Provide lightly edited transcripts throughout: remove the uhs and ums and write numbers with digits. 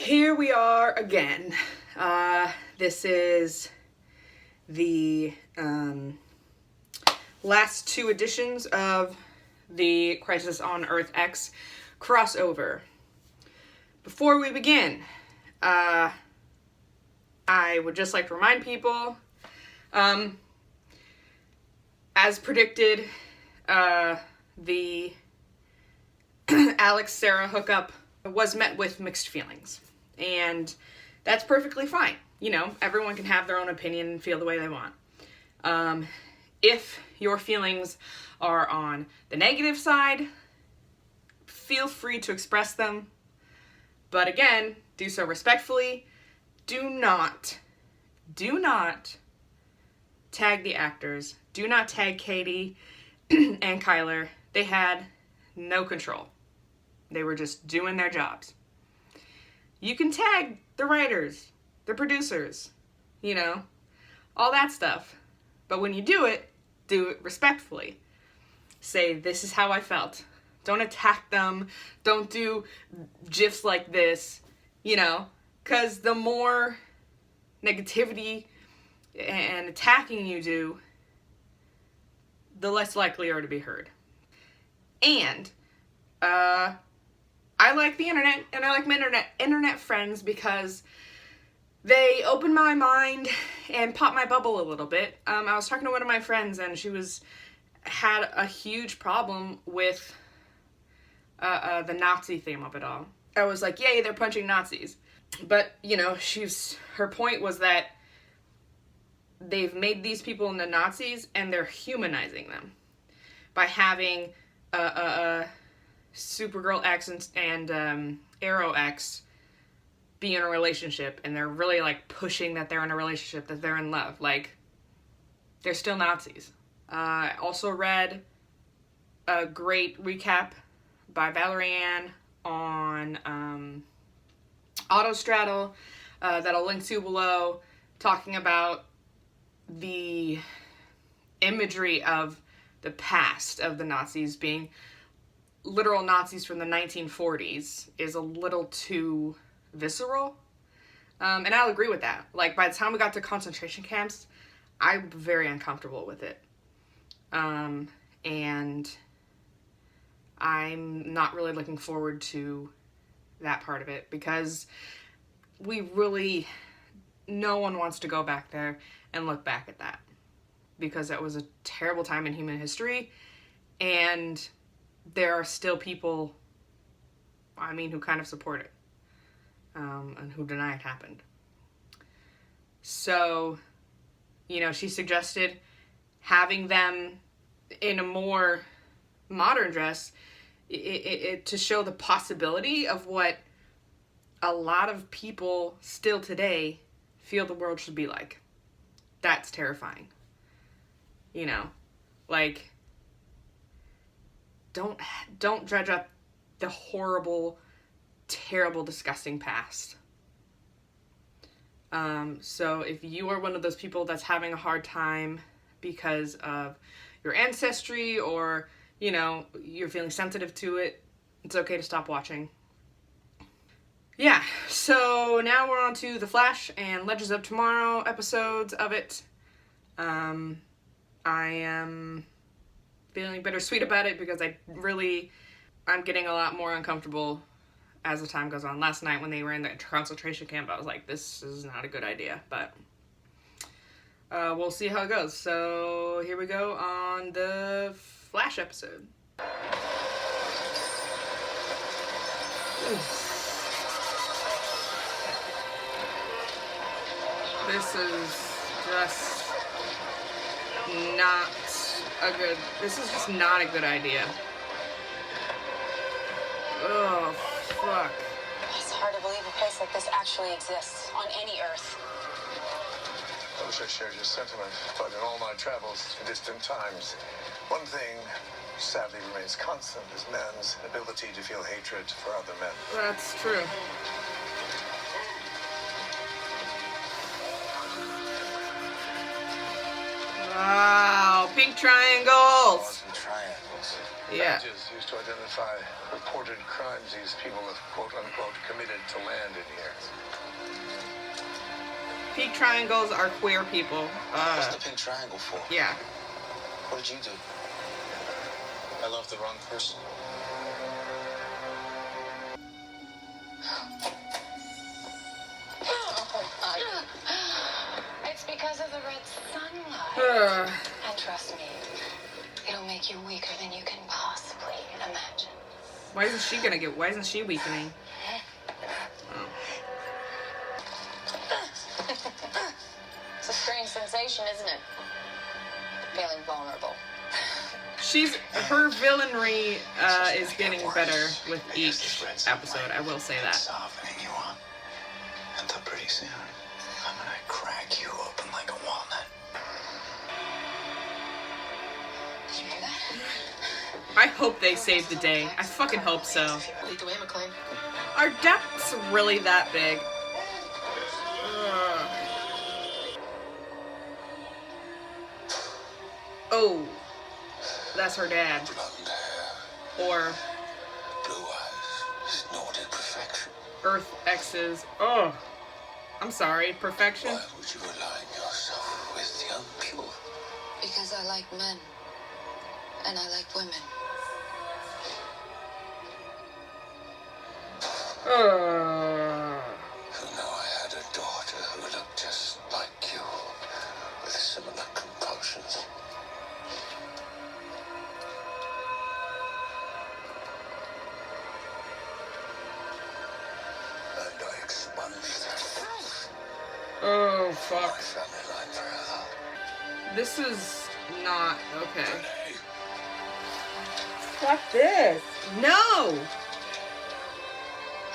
Here we are again. This is the last two editions of the Crisis on Earth X crossover. Before we begin, I would just like to remind people, as predicted, the Alex-Sarah hookup was met with mixed feelings. And that's perfectly fine. You know, everyone can have their own opinion and feel the way they want. If your feelings are on the negative side, feel free to express them. But again, do so respectfully. Do not tag the actors. Do not tag Katie and Kyler. They had no control. They were just doing their jobs. You can tag the writers, the producers, you know, all that stuff. But when you do it respectfully. Say, this is how I felt. Don't attack them. Don't do GIFs like this, you know, because the more negativity and attacking you do, the less likely you are to be heard. And, I like the internet, and I like my internet friends because they open my mind and pop my bubble a little bit. I was talking to one of my friends, and she had a huge problem with the Nazi theme of it all. I was like, yay, they're punching Nazis. But, you know, her point was that they've made these people into Nazis, and they're humanizing them by having Supergirl X and Arrow X be in a relationship, and they're really like pushing that they're in a relationship, that they're in love. Like, they're still Nazis. I also read a great recap by Valerie Ann on Autostraddle that I'll link to below, talking about the imagery of the past of the Nazis being literal Nazis from the 1940s is a little too visceral. And I'll agree with that. Like, by the time we got to concentration camps, I'm very uncomfortable with it. And I'm not really looking forward to that part of it because no one wants to go back there and look back at that, because that was a terrible time in human history, and there are still people, who kind of support it, and who deny it happened. So, you know, she suggested having them in a more modern dress to show the possibility of what a lot of people still today feel the world should be like. That's terrifying. You know, like, don't dredge up the horrible, terrible, disgusting past. So if you are one of those people that's having a hard time because of your ancestry, or, you know, you're feeling sensitive to it, it's okay to stop watching. Yeah, so now we're on to The Flash and Legends of Tomorrow episodes of it. I am feeling bittersweet about it because I'm getting a lot more uncomfortable as the time goes on. Last night when they were in the concentration camp, I was like, this is not a good idea, but we'll see how it goes. So here we go on the Flash episode. This is just not a good idea. Oh, fuck. It's hard to believe a place like this actually exists on any Earth. I wish I shared your sentiment, but in all my travels to distant times, one thing sadly remains constant is man's ability to feel hatred for other men. That's true. Wow, pink triangles. Triangles. Yeah. Badges used to to identify reported crimes these people have quote-unquote committed to land in here. Pink triangles are queer people. What's the pink triangle for? Yeah. What did you do? I loved the wrong person. It's because of the red sunlight. And trust me, it'll make you weaker than you can possibly imagine. Why isn't she weakening? Oh. It's a strange sensation, isn't it? Feeling vulnerable. Her villainry is getting better with each episode. I will say that. Softening you up. Until pretty soon, I'm gonna crack you open like a walnut. Did you hear that? I hope they save the day. I fucking hope so. Lead the way, McClane. Are depths really that big? Ugh. Oh, that's her dad. Blonde hair, Or blue eyes, snorted perfection. Earth X's. Oh, I'm sorry, perfection. Why would you align yourself with young people? Because I like men. And I like women. You know, I had a daughter who looked just like you, with similar compulsions. And I expunged her. Oh, My fuck. family line forever. This is not okay. Renee, Fuck this. No!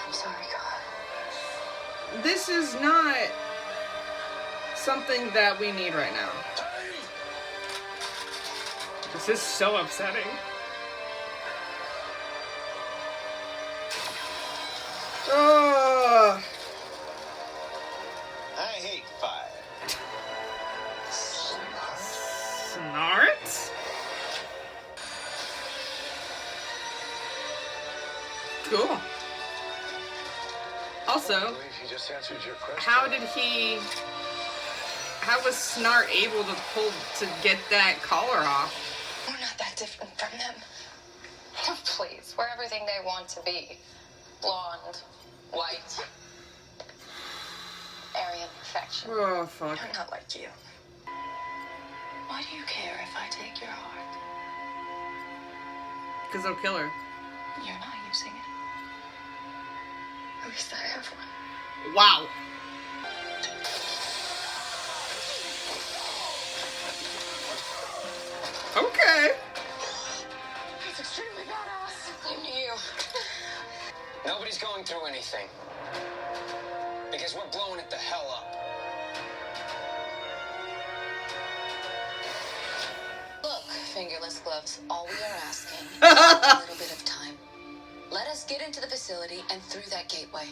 I'm sorry, God. This is not something that we need right now. This is so upsetting. Oh, I hate fire. Snart? Cool. Also, I believe he just answered your question. how was Snart able to get that collar off? We're not that different from them. Oh, please, we're everything they want to be. Blonde, white, Aryan perfection. Oh, fuck. I'm not like you. Why do you care if I take your heart? Because it'll kill her. You're not using it. At least I have one. Wow. Okay. It's extremely badass. I knew you. Nobody's going through anything. Because we're blowing it the hell up. Look, fingerless gloves, all we are asking is a little bit of time. Let us get into the facility and through that gateway.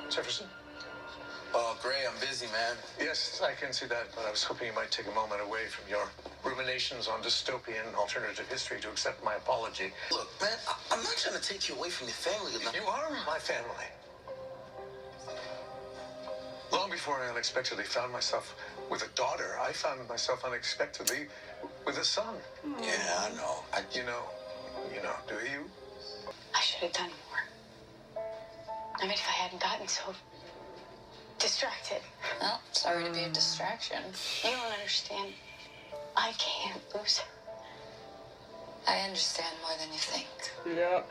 Jefferson? Oh, Gray, I'm busy, man. Yes, I can see that, but I was hoping you might take a moment away from your ruminations on dystopian alternative history to accept my apology. Look, man, I'm not trying to take you away from your family. You are my family. Long before I unexpectedly found myself with a daughter, I found myself unexpectedly with a son. Yeah, I know. You know, do you? I should have done more. I mean, if I hadn't gotten so distracted. Well, sorry to be a distraction. You don't understand. I can't lose her. I understand more than you think. Yep.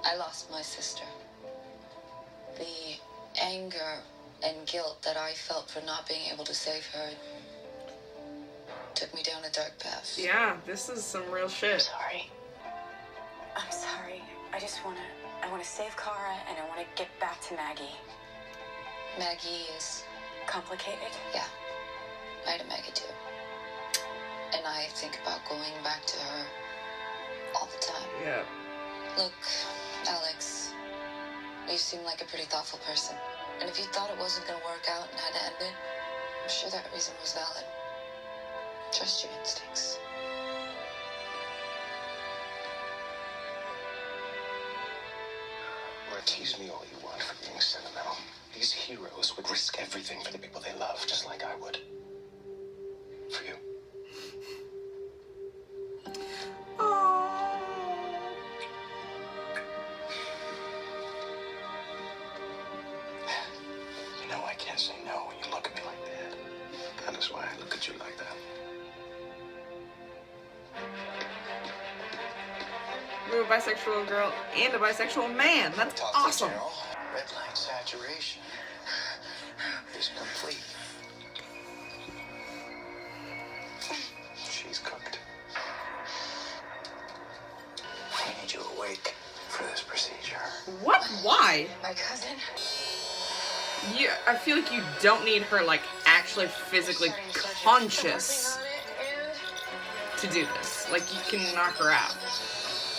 I lost my sister. The anger and guilt that I felt for not being able to save her took me down a dark path. Yeah, this is some real shit. Sorry. I'm sorry. I want to save Kara and I want to get back to Maggie. Maggie is complicated? Yeah. I had a Maggie too. And I think about going back to her all the time. Yeah. Look, Alex, you seem like a pretty thoughtful person. And if you thought it wasn't going to work out and had to end it, I'm sure that reason was valid. Trust your instincts. Well, tease me all you want for being sentimental. These heroes would risk everything for the people they love, just like I would. For you. You know I can't say no when you look at me like that. That is why I look at you like that. We're a bisexual girl and a bisexual man. That's awesome. Red line saturation is complete. She's cooked. I need you awake for this procedure. What? Why? My cousin. I feel like you don't need her, like, actually physically conscious to do this. Like, you can knock her out.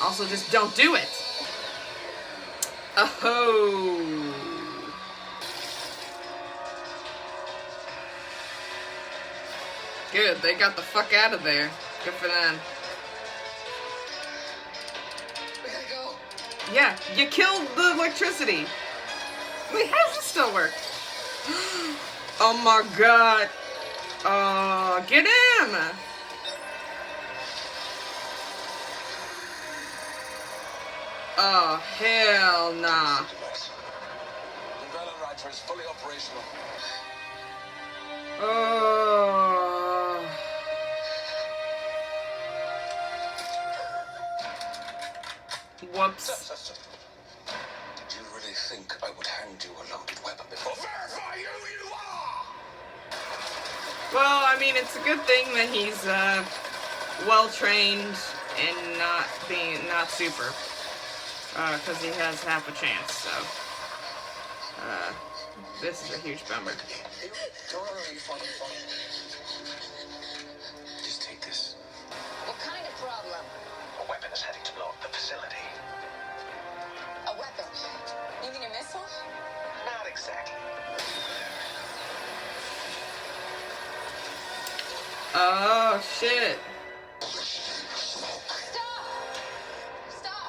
Also, just don't do it. Oh. Good, they got the fuck out of there. Good for them. We gotta go. Yeah, you killed the electricity. Wait, how does this still work? Oh my god. Oh, get him! Oh, hell nah. The Velociraptor is fully operational. Oh. Whoops. Did you really think I would hand you a loaded weapon before? Verify you are! Well, I mean, it's a good thing that he's well trained and not super, because he has half a chance. So, this is a huge bummer. Don't worry, fine. Just take this. What kind of problem? A weapon is heading to blow up the facility. A weapon. You mean a missile? Not exactly. Oh shit. Stop!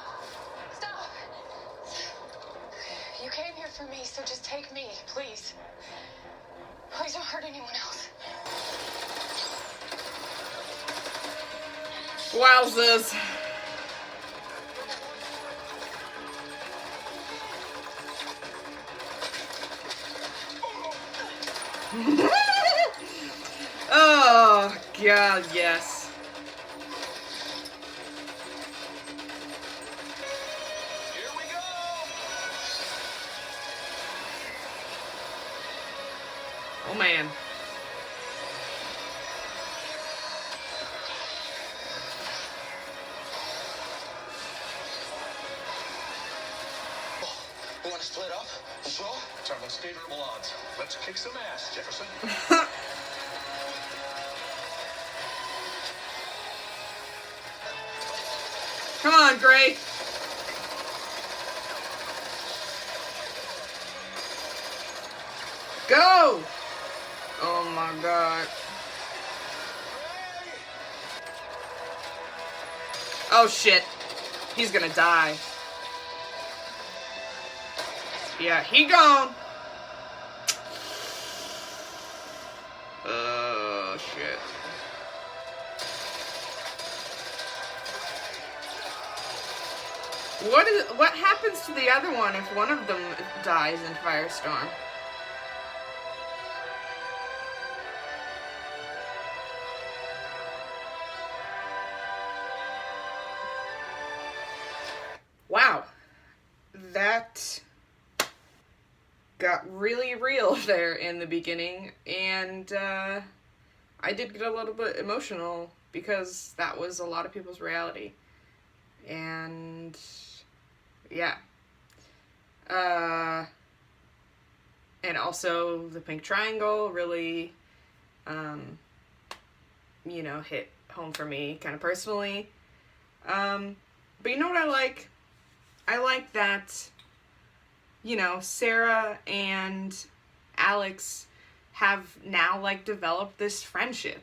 You came here for me, so just take me, please. Please don't hurt anyone else. Wowzers. Oh god, yes. Here we go! Oh man. You want to split up? You sure? It's our most favorable odds. Let's kick some ass, Jefferson. Come on, Gray. Go! Oh my god. Oh shit. He's gonna die. Yeah, he gone. Oh shit. What happens to the other one if one of them dies in Firestorm? Wow. That got really real there in the beginning, and I did get a little bit emotional because that was a lot of people's reality. And yeah. And also the pink triangle really, you know, hit home for me kind of personally. But you know what I like? I like that, you know, Sarah and Alex have now, like, developed this friendship.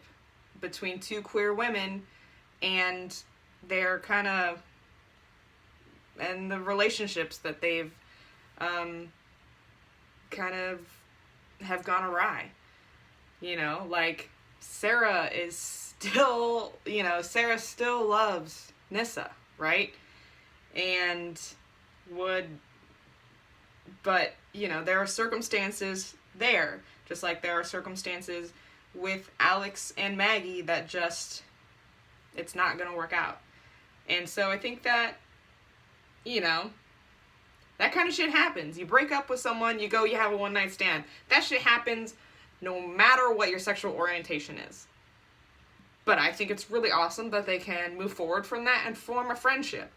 between two queer women and their kind of, and the relationships that they've kind of have gone awry. You know, like Sarah is still, you know, Sarah still loves Nyssa, right? And but, you know, there are circumstances there, just like there are circumstances with Alex and Maggie that just, it's not gonna work out. And so I think that, you know, that kind of shit happens. You break up with someone, you go, you have a one-night stand. That shit happens no matter what your sexual orientation is. But I think it's really awesome that they can move forward from that and form a friendship.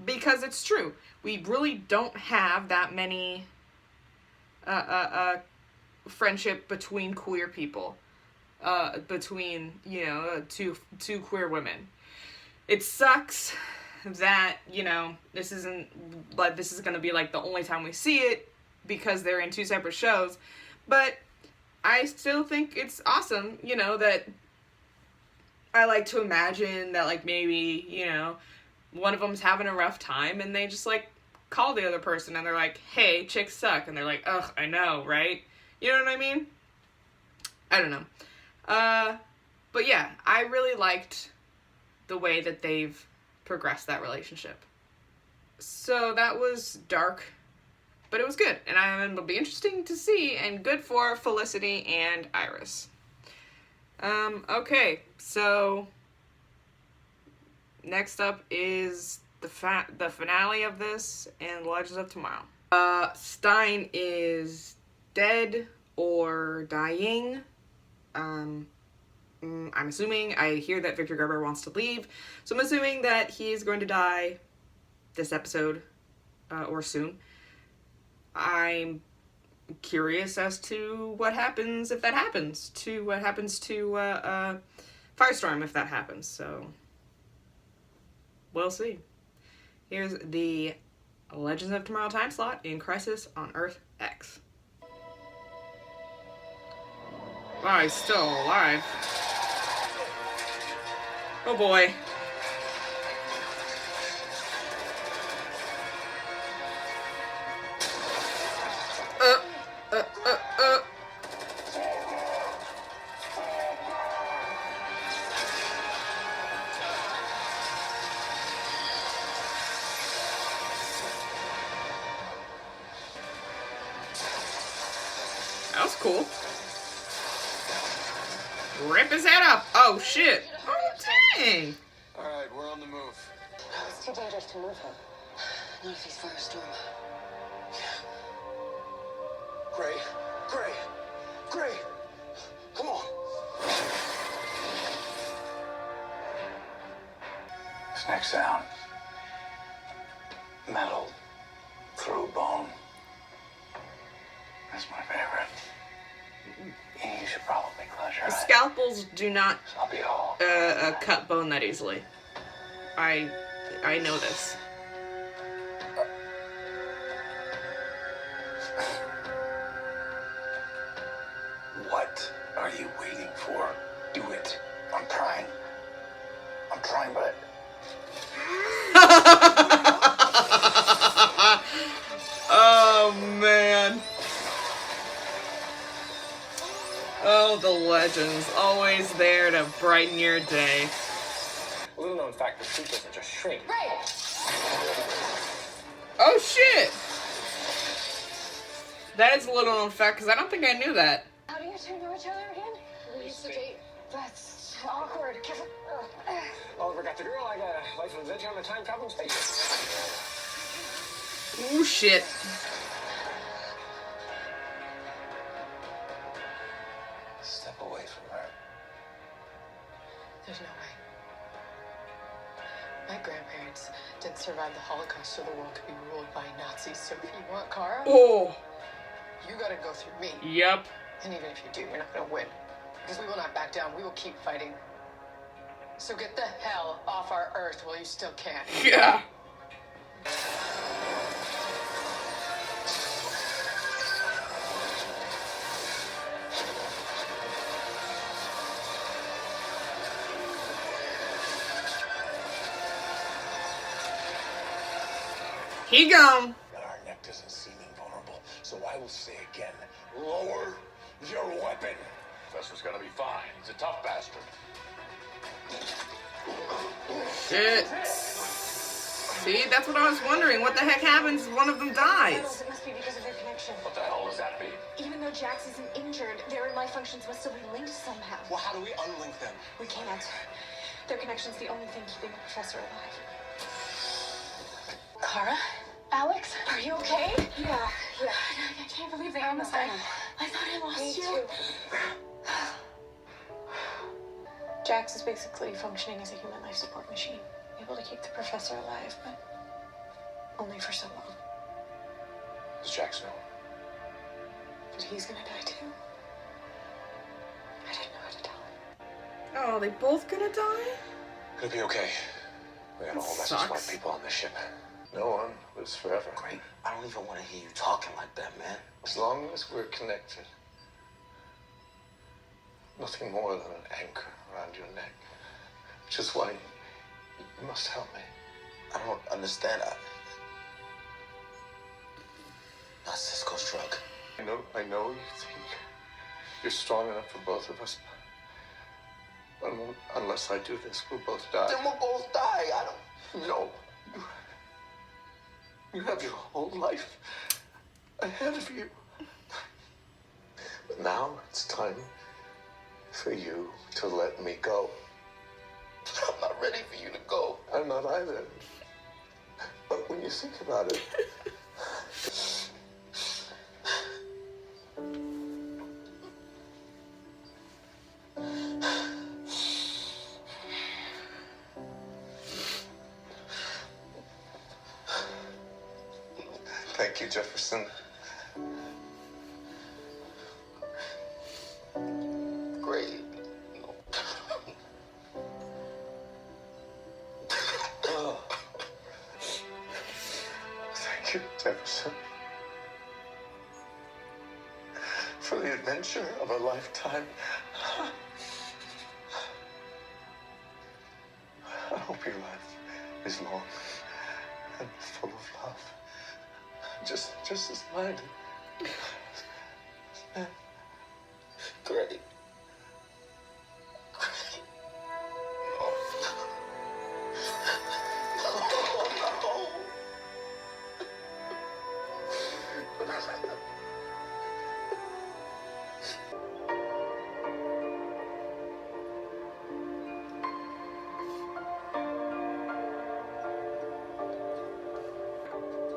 Because it's true. We really don't have that many friendship between queer people. Between, you know, two queer women. It sucks that, you know, this is going to be like the only time we see it because they're in two separate shows. But I still think it's awesome, you know, that I like to imagine that, like, maybe, you know, one of them's having a rough time and they just, like, call the other person and they're like, hey, chicks suck. And they're like, ugh, I know, right? You know what I mean? I don't know. But yeah, I really liked the way that they've progressed that relationship. So that was dark, but it was good. And it'll be interesting to see and good for Felicity and Iris. Okay, so next up is the finale of this and Legends of Tomorrow. Stein is dead or dying. I'm assuming, I hear that Victor Garber wants to leave, so I'm assuming that he's going to die this episode, or soon. I'm curious as to what happens if that happens, to what happens to, Firestorm if that happens, so we'll see. Here's the Legends of Tomorrow time slot in Crisis on Earth X. Wow, he's still alive. Oh boy. That was cool. Rip his head up. Oh shit. Oh dang. Alright, we're on the move. It's too dangerous to move him. Not if he's Firestorm. Gray, Gray, Gray, come on. This next sound. Metal through bone. That's my favorite. Yeah, you should probably close your eyes. Scalpels do not I'll be all. cut bone that easily. I know this. What are you waiting for? Do it. I'm trying. But Oh man. Oh, the legends, always there to brighten your day. Little known fact, the suit doesn't just shrink. Right! Oh shit! That is a little known fact, because I don't think I knew that. How do you two know each other again? We used to date. That's awkward. Oliver got the girl, I got a life of adventure on the time traveling station. Ooh shit. step away from her. There's no way. My grandparents didn't survive the Holocaust, so the world could be ruled by Nazis. So if you want Kara, Oh. you gotta go through me. Yep. And even if you do, you're not gonna win. Because we will not back down. We will keep fighting. So get the hell off our Earth while you still can. Yeah. He gone. Our neck doesn't seem invulnerable, so I will say again, lower your weapon. Professor's gonna be fine. He's a tough bastard. Shit. See, that's what I was wondering. What the heck happens if one of them dies? It must be because of their connection. What the hell does that mean? Even though Jax isn't injured, their life functions must still be linked somehow. Well, how do we unlink them? We can't. Their connection's the only thing keeping the professor alive. Kara? Alex? Are you okay? Yeah. I can't believe they almost died. I thought I lost you. Too. Jax is basically functioning as a human life support machine, able to keep the professor alive, but only for so long. Does Jax know? But he's gonna die too. I didn't know how to tell him. Oh, they both gonna die? It'll be okay. We got a whole bunch of smart Sucks. people on this ship. No one lives forever. Great. I don't even want to hear you talking like that, man. As long as we're connected. Nothing more than an anchor around your neck. Which is why you must help me. I don't understand. Not Cisco's drug. I know you think you're strong enough for both of us. But unless I do this, we'll both die. Then we'll both die. I don't. No. You have your whole life ahead of you. But now it's time for you to let me go. I'm not ready for you to go. I'm not either. But when you think about it, thank you, Jefferson. Great. Thank you, Jefferson. For the adventure of a lifetime. I hope your life is long and full of love. Just as mine. Great.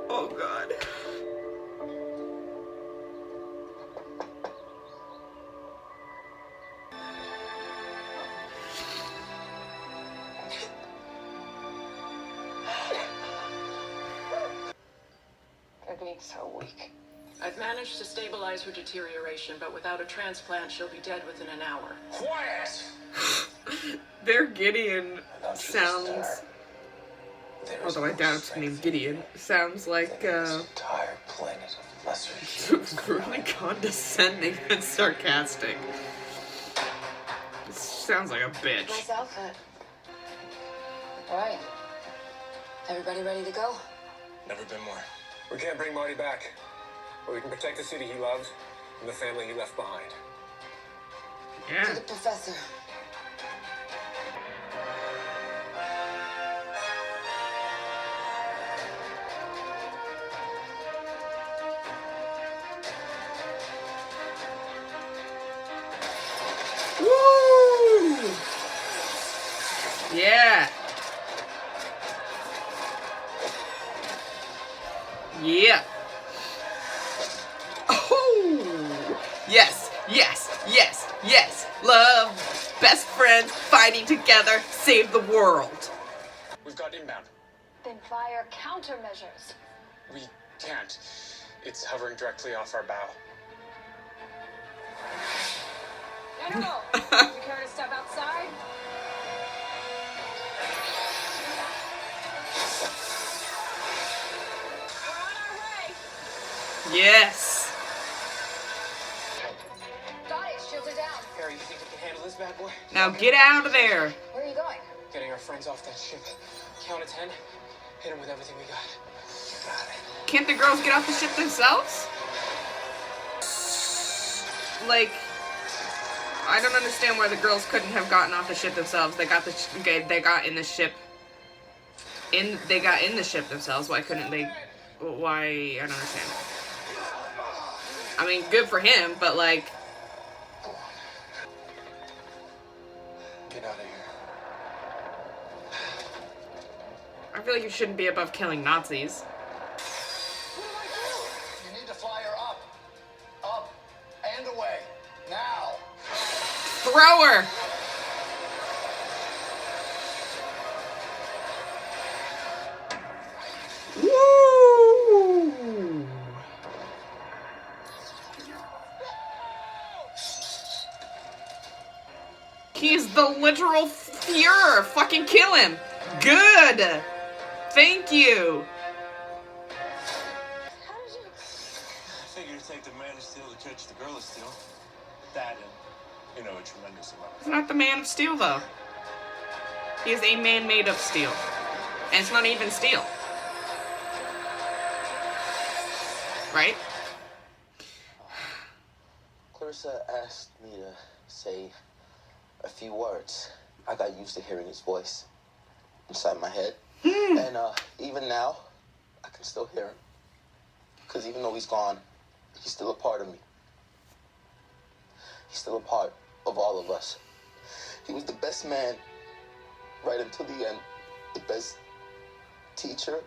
Oh, God. They're being so weak. I've managed to stabilize her deterioration, but without a transplant, she'll be dead within an hour. Quiet! Their Gideon sounds, although I doubt it's named Gideon, sounds like, Entire planet of lesser really condescending and sarcastic. Sounds like a bitch. Nice outfit. All right. Everybody ready to go? Never been more. We can't bring Marty back, but we can protect the city he loves and the family he left behind. Yeah. To the professor. Woo! Yeah. Yeah. Oh! Yes, yes, yes, yes. Love, best friends fighting together, save the world. We've got inbound. Then fire countermeasures. We can't. It's hovering directly off our bow. Animal, would you care to step outside? We're on our way. Yes. Got it, shield it down. Harry, you think you can handle this bad boy? Now get out of there. Where are you going? Getting our friends off that ship. Count to 10. Hit him with everything we got. Can't the girls get off the ship themselves? Like, I don't understand why the girls couldn't have gotten off the ship themselves. They got in the ship. They got in the ship themselves. Why couldn't they? Why? I don't understand. I mean, good for him, but like, Get out of here. I feel like you shouldn't be above killing Nazis. You need to fly her up. Up and away. Now. Throw her! Woo! He's the literal Fuhrer. Fucking kill him. Good. Thank you. I figured it'd take the man of steel to catch the girl of steel. That and, a tremendous amount. He's not the Man of Steel, though. He is a man made of steel. And it's not even steel. Right? Clarissa asked me to say a few words. I got used to hearing his voice inside my head. And even now, I can still hear him. Because even though he's gone, he's still a part of me. He's still a part of all of us. He was the best man right until the end. The best teacher,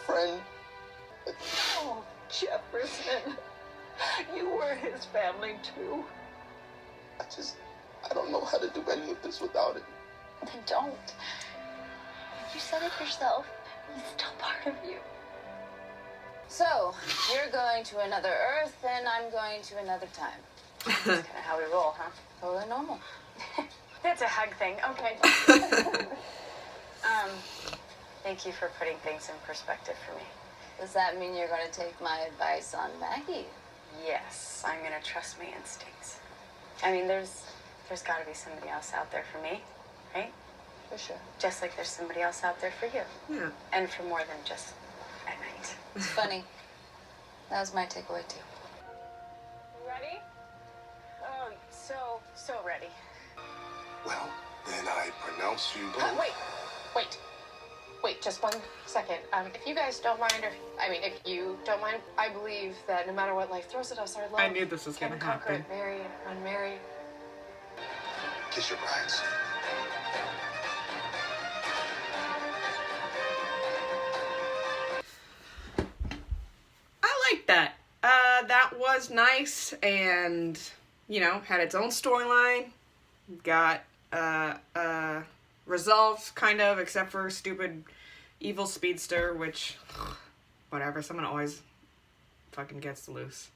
friend. Oh, Jefferson. You were his family, too. I don't know how to do any of this without him. Then don't. You said it yourself. He's still part of you. So, you're going to another Earth, and I'm going to another time. That's kind of how we roll, huh? Totally normal. That's a hug thing. Okay. Thank you for putting things in perspective for me. Does that mean you're going to take my advice on Maggie? Yes, I'm gonna trust my instincts. I mean, there's got to be somebody else out there for me, right? For sure. Just like there's somebody else out there for you. Yeah. And for more than just at night. It's funny. That was my takeaway, too. Ready? Oh, so ready. Well, then I pronounce you Wait, just 1 second. If you guys don't mind, if you don't mind, I believe that no matter what life throws at us, our love I knew this was can gonna conquer happen. it, married, unmarried. Kiss your brides. I like that. That was nice and, had its own storyline. Got, resolved, kind of, except for stupid evil speedster, which, whatever, someone always fucking gets loose.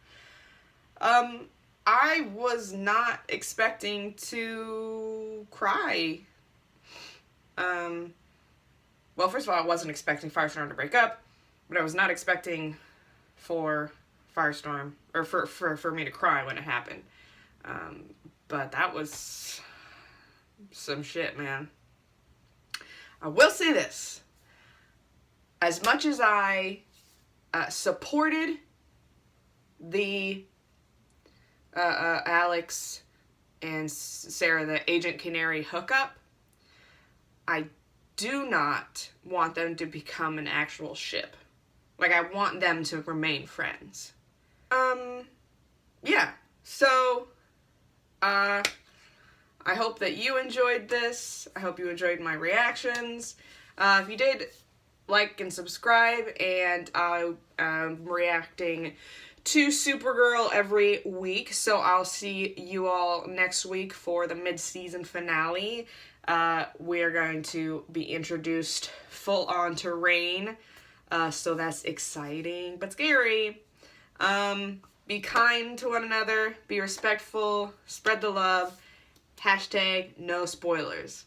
I was not expecting to cry. Well, first of all, I wasn't expecting Firestorm to break up, but I was not expecting for Firestorm, or for me to cry when it happened. But that was some shit, man. I will say this. As much as I supported the Alex and Sarah, the Agent Canary hookup, I do not want them to become an actual ship. Like, I want them to remain friends. Yeah. So, I hope that you enjoyed this. I hope you enjoyed my reactions. If you did, like and subscribe, and I'm reacting to Supergirl every week, so I'll see you all next week for the mid-season finale. We're going to be introduced full on to Reign, so that's exciting but scary. Be kind to one another, be respectful, spread the love, #no spoilers.